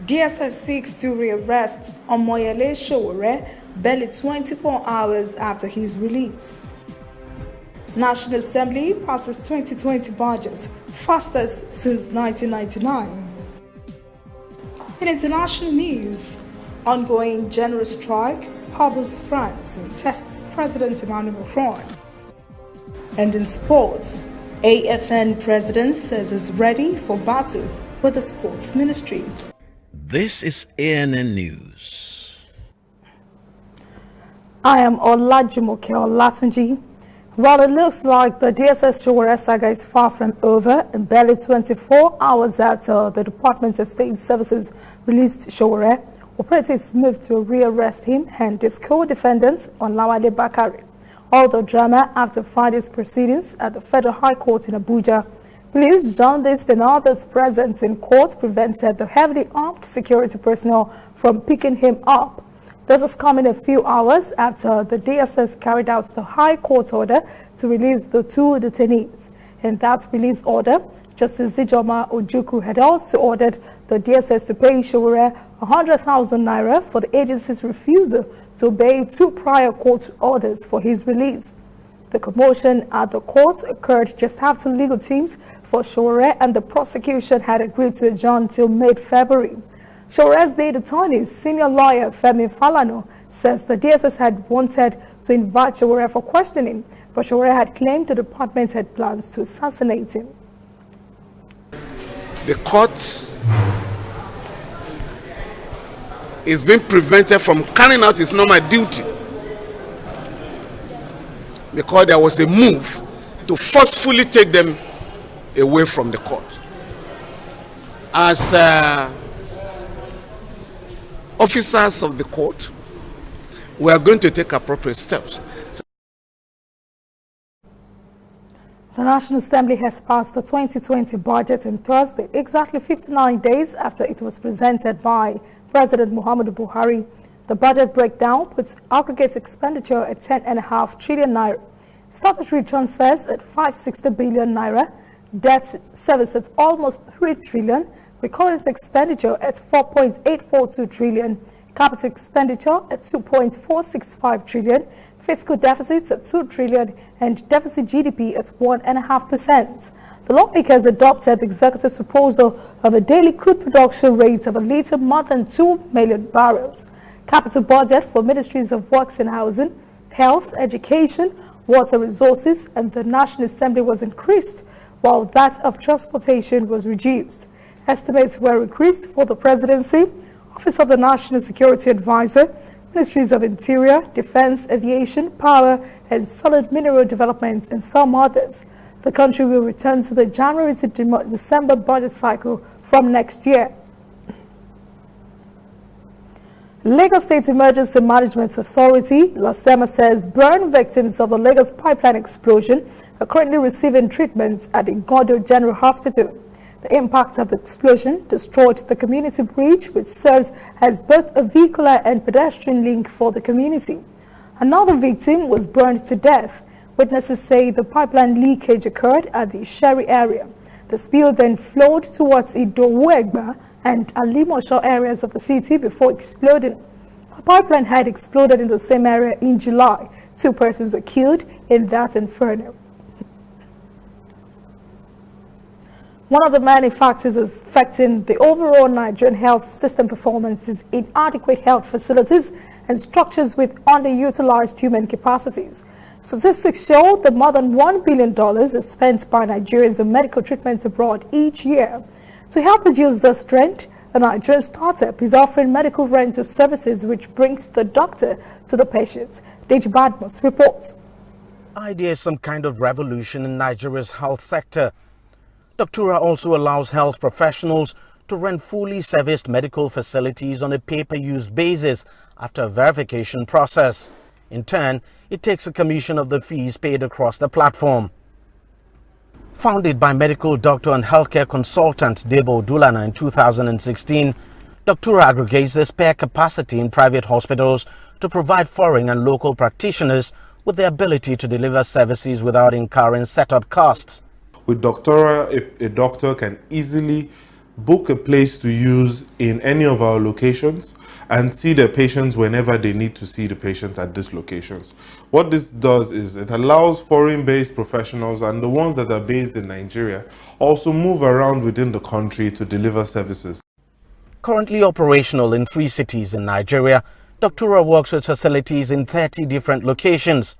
DSS seeks to rearrest Omoyele Sowore barely 24 hours after his release. National Assembly passes 2020 budget, fastest since 1999. In international news, ongoing general strike hobbles France and tests President Emmanuel Macron. And in sport, AFN president says is ready for battle with the sports ministry. This is ANN News. I am Olajumoke Olatunji. While it looks like the DSS Sowore saga is far from over, and barely 24 hours after the Department of State Services released Sowore, operatives moved to rearrest him and his co-defendant, Olawale Bakare. All the drama after Friday's proceedings at the Federal High Court in Abuja. Police, journalists, and others present in court prevented the heavily armed security personnel from picking him up. This is coming a few hours after the DSS carried out the High Court order to release the two detainees. In that release order, Justice Ijoma Ojukwu had also ordered the DSS to pay Sowore 100,000 naira for the agency's refusal to obey two prior court orders for his release. The commotion at the court occurred just after legal teams for Sowore and the prosecution had agreed to adjourn till mid-February. Showore's lead attorney, senior lawyer Femi Falano, says the DSS had wanted to invite Sowore for questioning, but Sowore had claimed the department had plans to assassinate him. The court is being prevented from carrying out its normal duty because there was a move to forcefully take them away from the court. As officers of the court, we are going to take appropriate steps. The National Assembly has passed the 2020 budget on Thursday, exactly 59 days after it was presented by President Muhammadu Buhari. The budget breakdown puts aggregate expenditure at 10.5 trillion naira, statutory transfers at 560 billion naira, debt service at almost 3 trillion, recurrent expenditure at 4.842 trillion, capital expenditure at 2.465 trillion, fiscal deficits at 2 trillion, and deficit GDP at 1.5%. The lawmakers adopted the executive's proposal of a daily crude production rate of a little more than 2 million barrels. Capital budget for ministries of works and housing, health, education, water resources, and the National Assembly was increased, while that of transportation was reduced. Estimates were increased for the presidency, Office of the National Security Advisor, Ministries of Interior, Defense, Aviation, Power, and Solid Mineral Development, and some others. The country will return to the January to December budget cycle from next year. Lagos State Emergency Management Authority, LASEMA, says burn victims of the Lagos pipeline explosion are currently receiving treatment at Igodo General Hospital. The impact of the explosion destroyed the community bridge, which serves as both a vehicular and pedestrian link for the community. Another victim was burned to death. Witnesses say the pipeline leakage occurred at the Sherry area. The spill then flowed towards Idowu-Egba and Alimosho areas of the city before exploding. A pipeline had exploded in the same area in July. 2 persons were killed in that inferno. One of the many factors affecting the overall Nigerian health system performance is inadequate health facilities and structures with underutilized human capacities. Statistics show that more than $1 billion is spent by Nigerians on medical treatment abroad each year. To help reduce this trend, a Nigerian startup is offering medical rental services which brings the doctor to the patient. Deji Badmus reports. Idea is some kind of revolution in Nigeria's health sector. Doctura also allows health professionals to rent fully serviced medical facilities on a pay-per-use basis after a verification process. In turn, it takes a commission of the fees paid across the platform. Founded by medical doctor and healthcare consultant Debo Dulana in 2016, Doctura aggregates the spare capacity in private hospitals to provide foreign and local practitioners with the ability to deliver services without incurring setup costs. With Doctora, a doctor can easily book a place to use in any of our locations, and see the patients whenever they need to see the patients at these locations. What this does is it allows foreign-based professionals and the ones that are based in Nigeria also move around within the country to deliver services. Currently operational in 3 cities in Nigeria, Doctura works with facilities in 30 different locations.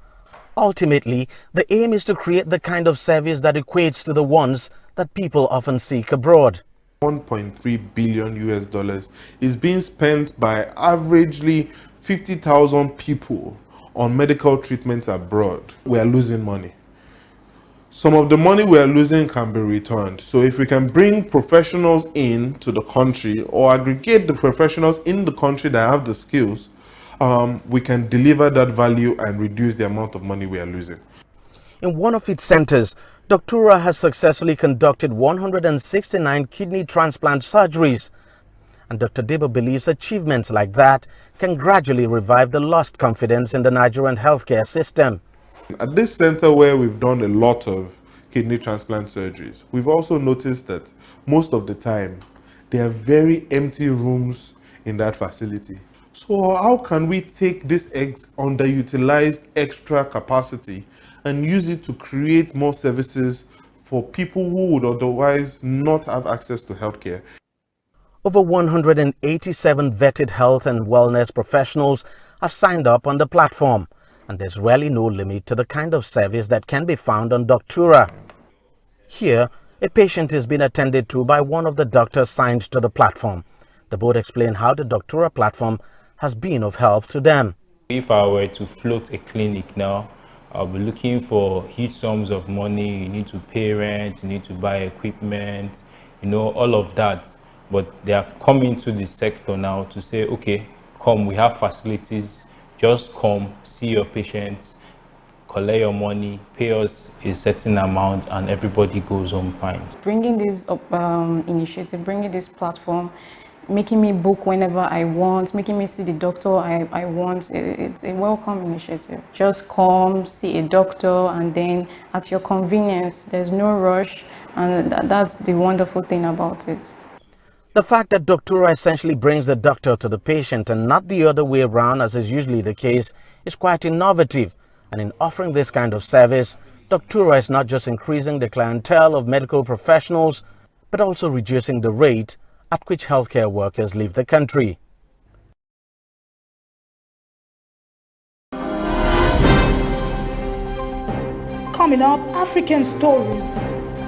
Ultimately, the aim is to create the kind of service that equates to the ones that people often seek abroad. 1.3 billion US dollars is being spent by averagely 50,000 people on medical treatments abroad. We are losing money. Some of the money we are losing can be returned. So if we can bring professionals in to the country or aggregate the professionals in the country that have the skills, we can deliver that value and reduce the amount of money we are losing. In one of its centers, Doctura has successfully conducted 169 kidney transplant surgeries. And Dr. Deba believes achievements like that can gradually revive the lost confidence in the Nigerian healthcare system. At this center where we've done a lot of kidney transplant surgeries, we've also noticed that most of the time, there are very empty rooms in that facility. So how can we take this underutilized extra capacity and use it to create more services for people who would otherwise not have access to healthcare? Over 187 vetted health and wellness professionals have signed up on the platform, and there's really no limit to the kind of service that can be found on Doctura. Here, a patient is being attended to by one of the doctors signed to the platform. The board explained how the Doctura platform has been of help to them. If I were to float a clinic now, I'll be looking for huge sums of money. You need to pay rent, you need to buy equipment, all of that. But they have come into the sector now to say, okay, come, we have facilities, just come, see your patients, collect your money, pay us a certain amount, and everybody goes home fine. Bringing this initiative, bringing this platform, making me book whenever I want, making me see the doctor I want, it's a welcome initiative. Just come, see a doctor, and then at your convenience, there's no rush, and that's the wonderful thing about it. The fact that Doctura essentially brings the doctor to the patient and not the other way around, as is usually the case, is quite innovative. And in offering this kind of service, Doctura is not just increasing the clientele of medical professionals, but also reducing the rate at which healthcare workers leave the country. Coming up, African stories.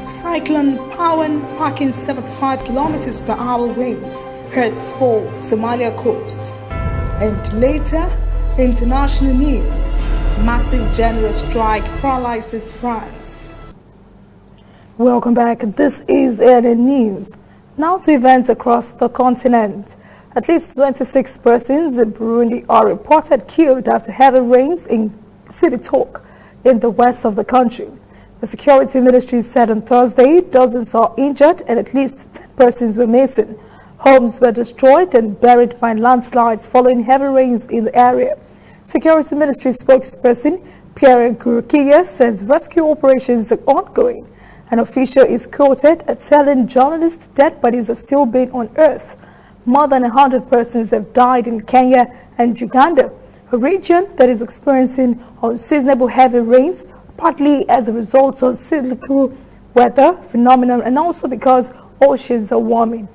Cyclone Pawan packing 75 kilometers per hour winds hurts for Somalia coast. And later, international news. Massive general strike paralyzes France. Welcome back. This is ANN News. Now to events across the continent. At least 26 persons in Burundi are reported killed after heavy rains in Cibitoke in the west of the country. The security ministry said on Thursday dozens are injured and at least 10 persons were missing. Homes were destroyed and buried by landslides following heavy rains in the area. Security ministry spokesperson Pierre Nkurukiye says rescue operations are ongoing. An official is quoted as telling journalists dead bodies are still being unearthed. More than 100 persons have died in Kenya and Uganda, a region that is experiencing unseasonable heavy rains, partly as a result of cyclical weather phenomenon and also because oceans are warming.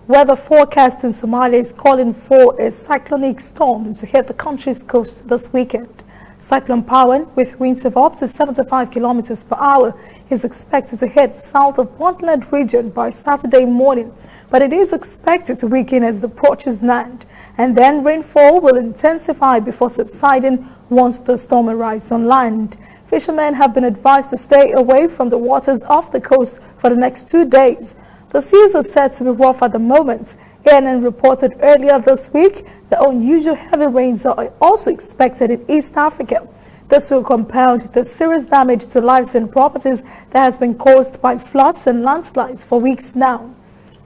Weather forecast in Somalia is calling for a cyclonic storm to hit the country's coast this weekend. Cyclone Pawan, with winds of up to 75 kilometers per hour, is expected to hit south of Puntland region by Saturday morning, but it is expected to weaken as it approaches land, and then rainfall will intensify before subsiding once the storm arrives on land. Fishermen have been advised to stay away from the waters off the coast for the next 2 days. The seas are said to be rough at the moment. ANN reported earlier this week that unusual heavy rains are also expected in East Africa. This will compound the serious damage to lives and properties that has been caused by floods and landslides for weeks now.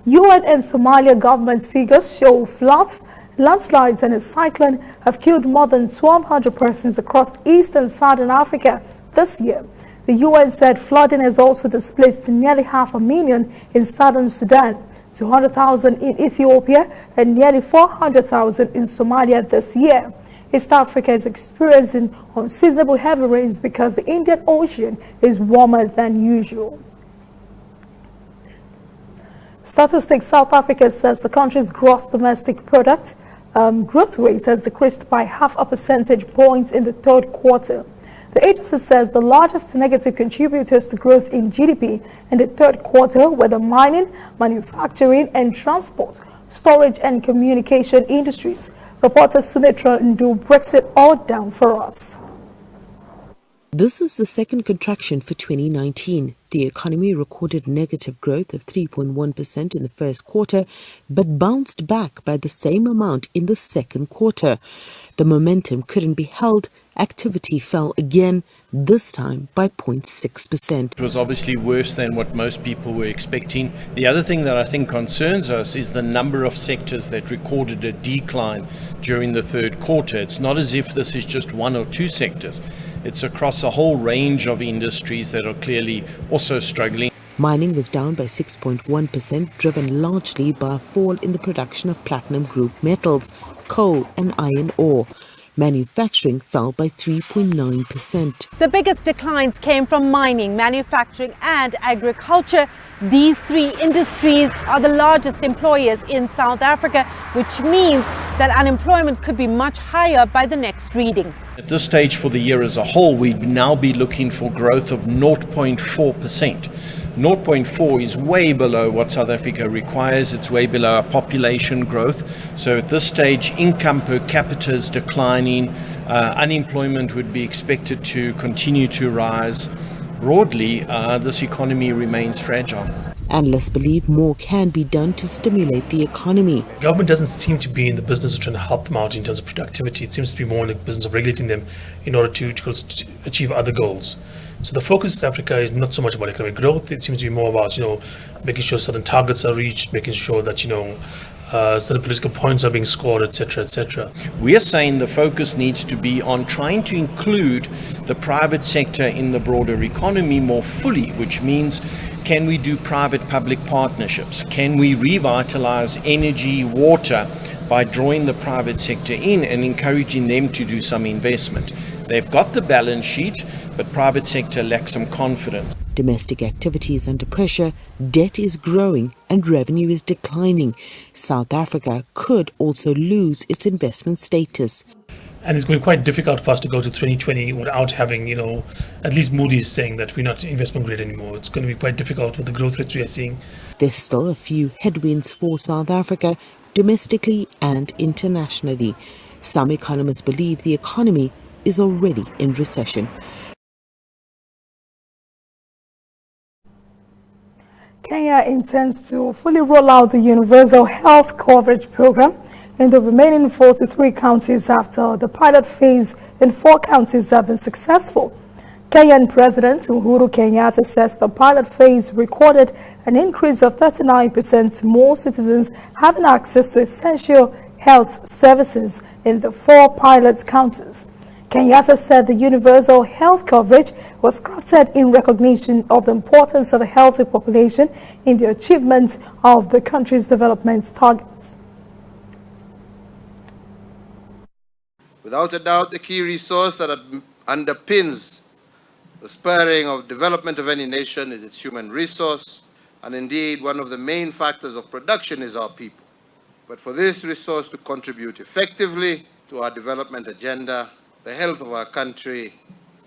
UN and Somalia government figures show floods, landslides and a cyclone have killed more than 1,200 persons across East and Southern Africa this year. The UN said flooding has also displaced nearly 500,000 in southern Sudan, 200,000 in Ethiopia, and nearly 400,000 in Somalia this year. East Africa is experiencing unseasonable heavy rains because the Indian Ocean is warmer than usual. Statistics South Africa says the country's gross domestic product growth rate has decreased by 0.5 percentage point in the third quarter. The agency says the largest negative contributors to growth in GDP in the third quarter were the mining, manufacturing and transport, storage and communication industries. Reporter Sumitra Ndu breaks it all down for us. This is the second contraction for 2019. The economy recorded negative growth of 3.1% in the first quarter, but bounced back by the same amount in the second quarter. The momentum couldn't be held. Activity fell again, this time by 0.6%. It was obviously worse than what most people were expecting. The other thing that I think concerns us is the number of sectors that recorded a decline during the third quarter. It's not as if this is just one or two sectors. It's across a whole range of industries that are clearly also struggling. Mining was down by 6.1%, driven largely by a fall in the production of platinum group metals, coal and iron ore. Manufacturing fell by 3.9%. The biggest declines came from mining, manufacturing and agriculture. These three industries are the largest employers in South Africa, which means that unemployment could be much higher by the next reading. At this stage for the year as a whole, we'd now be looking for growth of 0.4%. 0.4 is way below what South Africa requires. It's way below our population growth. So at this stage, income per capita is declining. Unemployment would be expected to continue to rise. Broadly, this economy remains fragile. Analysts believe more can be done to stimulate the economy. Government doesn't seem to be in the business of trying to help them out in terms of productivity. It seems to be more in the business of regulating them in order to achieve other goals. So the focus in South Africa is not so much about economic growth. It seems to be more about, making sure certain targets are reached, making sure that, certain political points are being scored, etc., etc. We are saying the focus needs to be on trying to include the private sector in the broader economy more fully, which means can we do private-public partnerships? Can we revitalize energy, water by drawing the private sector in and encouraging them to do some investment? They've got the balance sheet, but private sector lacks some confidence. Domestic activity is under pressure, debt is growing and revenue is declining. South Africa could also lose its investment status. And it's going to be quite difficult for us to go to 2020 without having, at least Moody's saying that we're not investment grade anymore. It's going to be quite difficult with the growth rates we are seeing. There's still a few headwinds for South Africa, domestically and internationally. Some economists believe the economy is already in recession. Kenya intends to fully roll out the universal health coverage program in the remaining 43 counties after the pilot phase in 4 counties have been successful. Kenyan President Uhuru Kenyatta says the pilot phase recorded an increase of 39% more citizens having access to essential health services in the 4 pilot counties. Kenyatta said the universal health coverage was crafted in recognition of the importance of a healthy population in the achievement of the country's development targets. Without a doubt, the key resource that underpins the spurring of development of any nation is its human resource, and indeed one of the main factors of production is our people. But for this resource to contribute effectively to our development agenda, the health of our country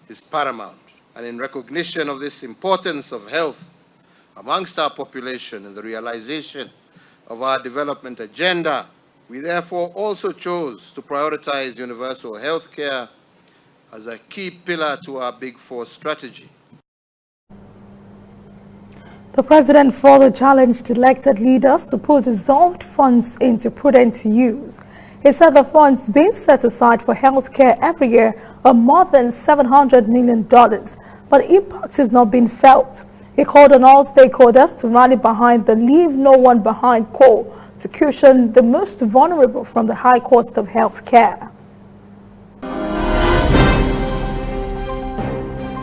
is paramount. And in recognition of this importance of health amongst our population and the realization of our development agenda, we therefore also chose to prioritize universal health care as a key pillar to our Big Four strategy. The president further challenged elected leaders to put dissolved funds into prudent use. He said the funds being set aside for health care every year are more than $700 million, but the impact is not being felt. He called on all stakeholders to rally behind the Leave No One Behind call to cushion the most vulnerable from the high cost of health care.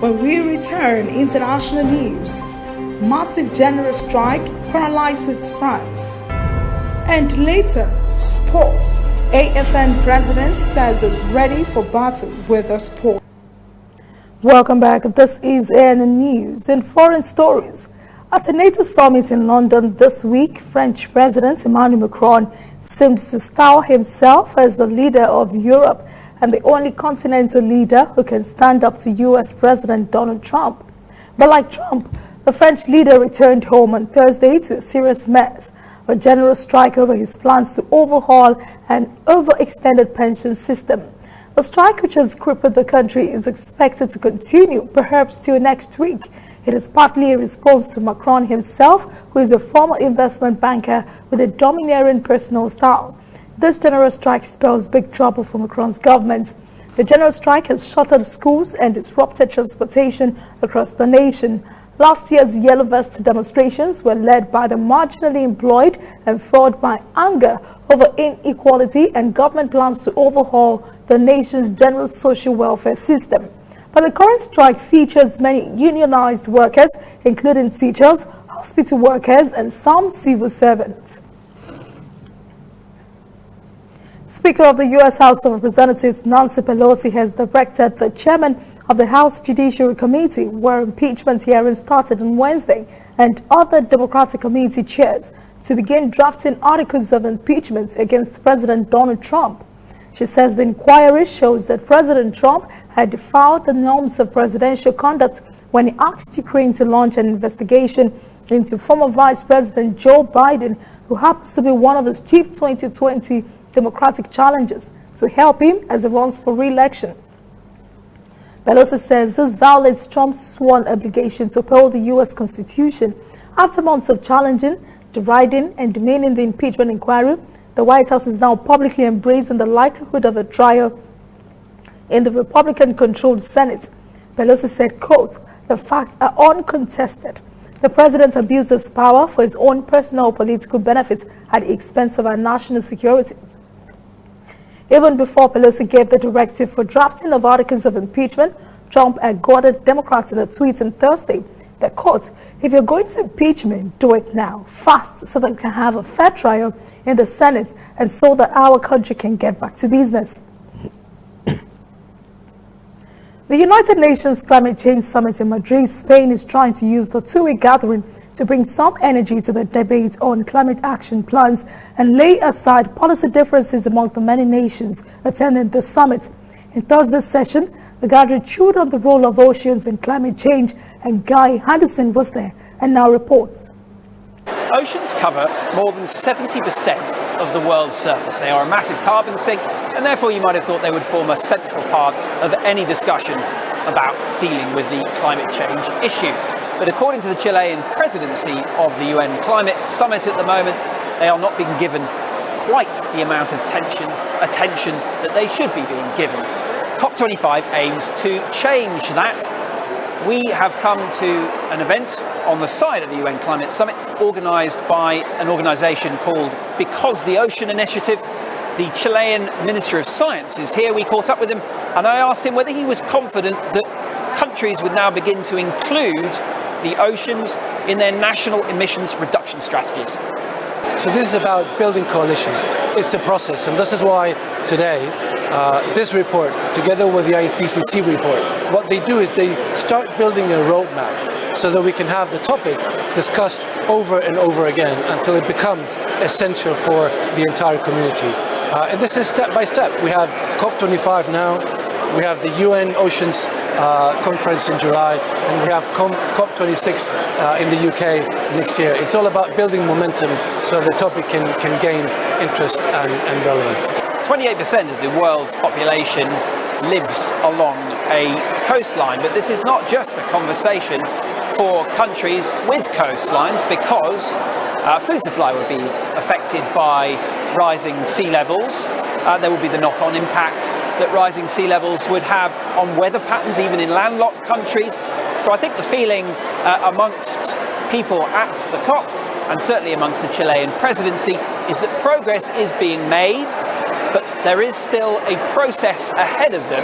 When we return, international news. Massive general strike paralyzes France. And later, sport. AFN president says is ready for battle with the sport. Welcome back. This is ANN News. In foreign stories, at a NATO summit in London this week, French President Emmanuel Macron seemed to style himself as the leader of Europe and the only continental leader who can stand up to U.S. President Donald Trump. But like Trump, the French leader returned home on Thursday to a serious mess, a general strike over his plans to overhaul an overextended pension system. The strike, which has crippled the country, is expected to continue, perhaps till next week. It is partly a response to Macron himself, who is a former investment banker with a domineering personal style. This general strike spells big trouble for Macron's government. The general strike has shuttered schools and disrupted transportation across the nation. Last year's Yellow Vest demonstrations were led by the marginally employed and fueled by anger over inequality and government plans to overhaul the nation's general social welfare system. But the current strike features many unionized workers, including teachers, hospital workers, and some civil servants. Speaker of the U.S. House of Representatives Nancy Pelosi has directed the chairman of the House Judiciary Committee, where impeachment hearings started on Wednesday, and other Democratic committee chairs to begin drafting articles of impeachment against President Donald Trump. She says the inquiry shows that President Trump had defied the norms of presidential conduct when he asked Ukraine to launch an investigation into former Vice President Joe Biden, who happens to be one of his chief 2020 Democratic challengers, to help him as he runs for re-election. Pelosi says this violates Trump's sworn obligation to uphold the U.S. Constitution. After months of challenging, deriding, and demeaning the impeachment inquiry, the White House is now publicly embracing the likelihood of a trial in the Republican-controlled Senate. Pelosi said, quote, "The facts are uncontested. The president abused his power for his own personal political benefit at the expense of our national security." Even before Pelosi gave the directive for drafting of articles of impeachment, Trump goaded Democrats in a tweet on Thursday that, quote, "If you're going to impeach me, do it now, fast, so that we can have a fair trial in the Senate and so that our country can get back to business." The United Nations Climate Change Summit in Madrid, Spain, is trying to use the two-week gathering to bring some energy to the debate on climate action plans and lay aside policy differences among the many nations attending the summit. In Thursday's session, the gathering chewed on the role of oceans in climate change, and Guy Henderson was there and now reports. Oceans cover more than 70% of the world's surface. They are a massive carbon sink, and therefore you might have thought they would form a central part of any discussion about dealing with the climate change issue. But according to the Chilean presidency of the UN Climate Summit at the moment, they are not being given quite the amount of attention that they should be being given. COP25 aims to change that. We have come to an event on the side of the UN Climate Summit organised by an organisation called Because the Ocean Initiative. The Chilean Minister of Science is here. We caught up with him and I asked him whether he was confident that countries would now begin to include the oceans in their national emissions reduction strategies. So this is about building coalitions. It's a process, and this is why today this report, together with the IPCC report, what they do is they start building a roadmap so that we can have the topic discussed over and over again until it becomes essential for the entire community. And this is step by step. We have COP25 now, we have the UN Oceans conference in July, and we have COP26 in the UK next year. It's all about building momentum so the topic can gain interest and relevance. 28% of the world's population lives along a coastline, but this is not just a conversation for countries with coastlines, because food supply would be affected by rising sea levels. There will be the knock-on impact that rising sea levels would have on weather patterns, even in landlocked countries. So I think the feeling amongst people at the COP, and certainly amongst the Chilean presidency, is that progress is being made, but there is still a process ahead of them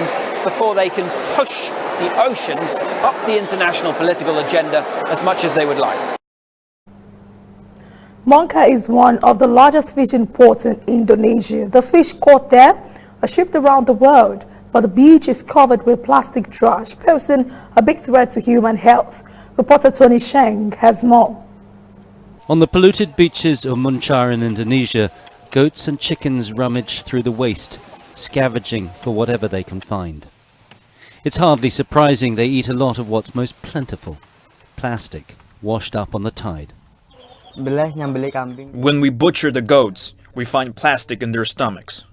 before they can push the oceans up the international political agenda as much as they would like. Monca is one of the largest fishing ports in Indonesia. The fish caught there are shipped around the world, but the beach is covered with plastic trash, posing a big threat to human health. Reporter Tony Sheng has more. On the polluted beaches of Muncar in Indonesia, goats and chickens rummage through the waste, scavenging for whatever they can find. It's hardly surprising they eat a lot of what's most plentiful, plastic, washed up on the tide. When we butcher the goats, we find plastic in their stomachs.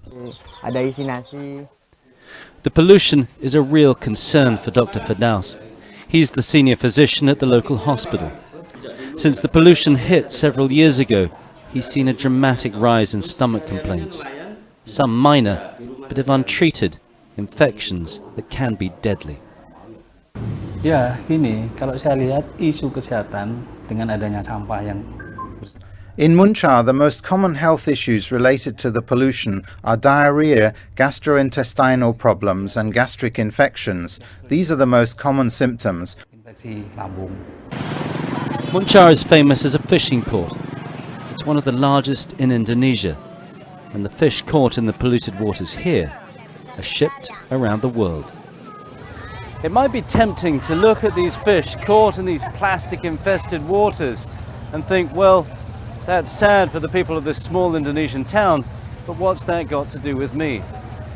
The pollution is a real concern for Dr. Firdaus. He's the senior physician at the local hospital. Since the pollution hit several years ago, he's seen a dramatic rise in stomach complaints. Some minor, but if untreated, infections that can be deadly. Ya, gini, kalau saya lihat isu kesehatan dengan adanya sampah yang in Muncar, the most common health issues related to the pollution are diarrhea, gastrointestinal problems and gastric infections. These are the most common symptoms. Muncar is famous as a fishing port. It's one of the largest in Indonesia, and the fish caught in the polluted waters here are shipped around the world. It might be tempting to look at these fish caught in these plastic-infested waters and think, well, that's sad for the people of this small Indonesian town, but what's that got to do with me?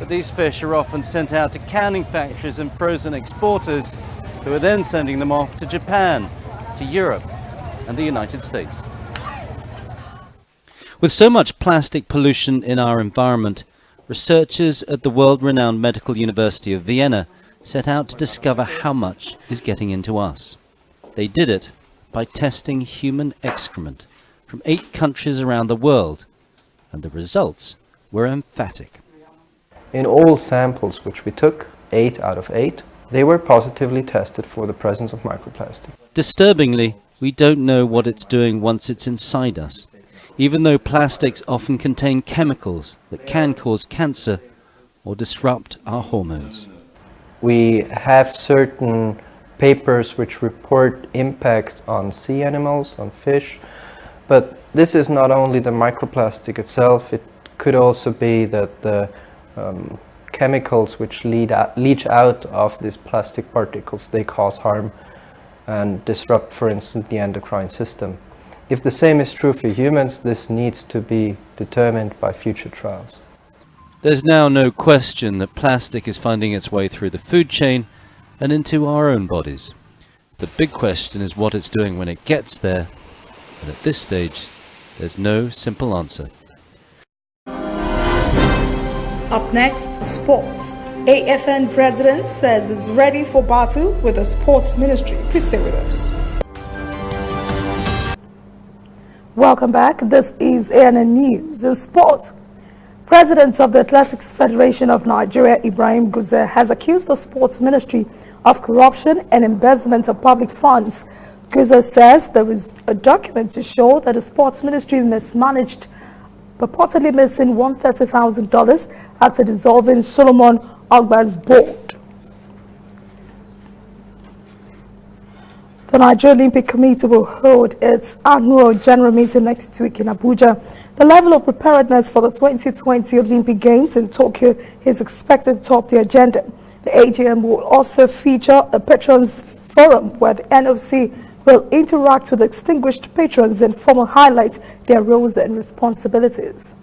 But these fish are often sent out to canning factories and frozen exporters who are then sending them off to Japan, to Europe and the United States. With so much plastic pollution in our environment, researchers at the world-renowned Medical University of Vienna set out to discover how much is getting into us. They did it by testing human excrement from 8 countries around the world, and the results were emphatic. In all samples which we took, 8 out of 8, they were positively tested for the presence of microplastic. Disturbingly, we don't know what it's doing once it's inside us, even though plastics often contain chemicals that can cause cancer or disrupt our hormones. We have certain papers which report impact on sea animals, on fish, but this is not only the microplastic itself, it could also be that the chemicals which leach out of these plastic particles, they cause harm and disrupt, for instance, the endocrine system. If the same is true for humans, this needs to be determined by future trials. There's now no question that plastic is finding its way through the food chain and into our own bodies. The big question is what it's doing when it gets there, and at this stage, there's no simple answer. Up next, sports. AFN president says is ready for battle with the sports ministry. Please stay with us. Welcome back. This is ANN News. In sport, President of the Athletics Federation of Nigeria, Ibrahim Guze, has accused the sports ministry of corruption and embezzlement of public funds. Guze says there is a document to show that the sports ministry mismanaged, purportedly missing $130,000 after dissolving Solomon Ogba's board. The Nigeria Olympic Committee will hold its annual general meeting next week in Abuja. The level of preparedness for the 2020 Olympic Games in Tokyo is expected to top the agenda. The AGM will also feature a patrons forum where the NOC will interact with distinguished patrons and formally highlight their roles and responsibilities.